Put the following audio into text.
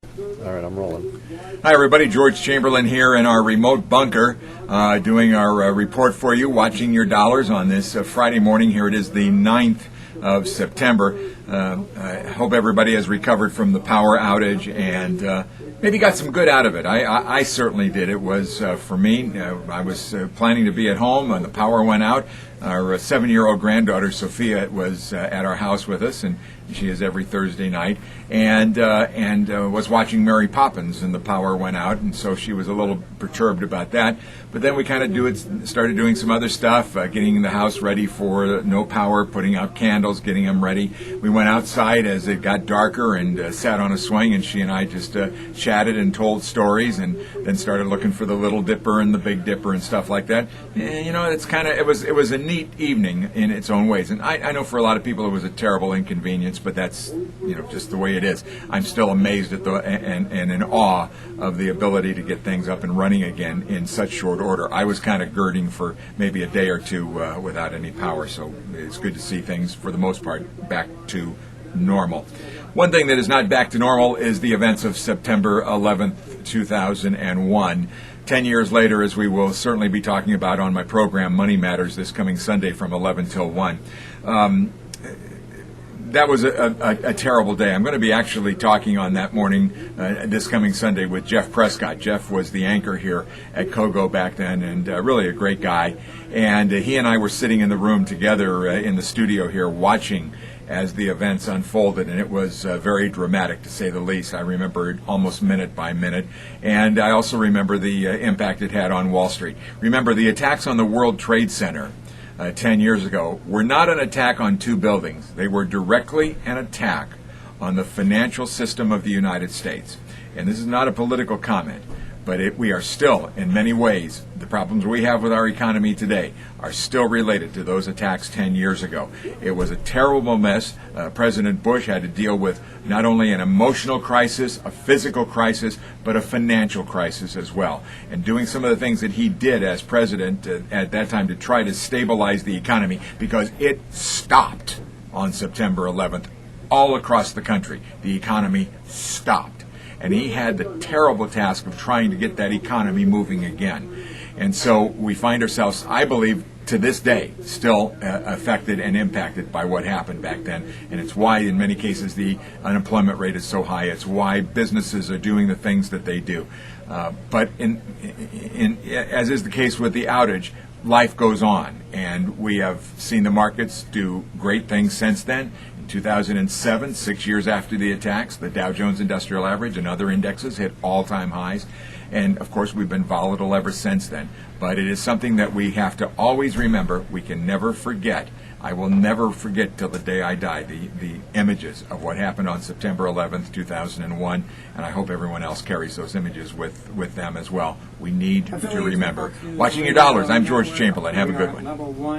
All right, I'm rolling. Hi, everybody. George Chamberlin here in our remote bunker, doing our report for you, watching your dollars on this Friday morning. Here it is, the 9th of September. I hope everybody has recovered from the power outage and maybe got some good out of it. I certainly did. It was, for me, I was planning to be at home when the power went out. Our 7-year-old granddaughter, Sophia, was at our house with us, and she is every Thursday night, and was watching Mary Poppins, and the power went out, and so she was a little perturbed about that. But then we kind of started doing some other stuff, getting the house ready for no power, putting out candles, getting them ready. We went outside as it got darker and sat on a swing, and she and I just chatted and told stories, and then started looking for the Little Dipper and the Big Dipper and stuff like that. And, you know, it was a neat evening in its own ways, and I know for a lot of people it was a terrible inconvenience, but that's just the way it is. I'm still amazed at and in awe of the ability to get things up and running again in such short order. I was kind of girding for maybe a day or two without any power, so it's good to see things for the most part back to normal. One thing that is not back to normal is the events of September 11th, 2001. 10 years later, as we will certainly be talking about on my program, Money Matters, this coming Sunday from 11 till 1. That was a terrible day. I'm going to be actually talking on that morning, this coming Sunday, with Jeff Prescott. Jeff was the anchor here at Kogo back then, and really a great guy. And he and I were sitting in the room together in the studio here watching as the events unfolded, and it was very dramatic, to say the least. I remember it almost minute by minute, and I also remember the impact it had on Wall Street. Remember, the attacks on the World Trade Center 10 years ago were not an attack on two buildings. They were directly an attack on the financial system of the United States. And this is not a political comment, but we are still, in many ways, the problems we have with our economy today are still related to those attacks 10 years ago. It was a terrible mess. President Bush had to deal with not only an emotional crisis, a physical crisis, but a financial crisis as well. And doing some of the things that he did as president at that time to try to stabilize the economy, because it stopped on September 11th all across the country. The economy stopped. And he had the terrible task of trying to get that economy moving again. And so we find ourselves, I believe, to this day, still affected and impacted by what happened back then. And it's why, in many cases, the unemployment rate is so high. It's why businesses are doing the things that they do. But as is the case with the outage, life goes on. And we have seen the markets do great things since then. 2007, 6 years after the attacks, the Dow Jones Industrial Average and other indexes hit all-time highs. And, of course, we've been volatile ever since then. But it is something that we have to always remember. We can never forget. I will never forget till the day I die the images of what happened on September 11th, 2001. And I hope everyone else carries those images with them as well. We need to remember. Watching your dollars, I'm George Chamberlain. Have a good one.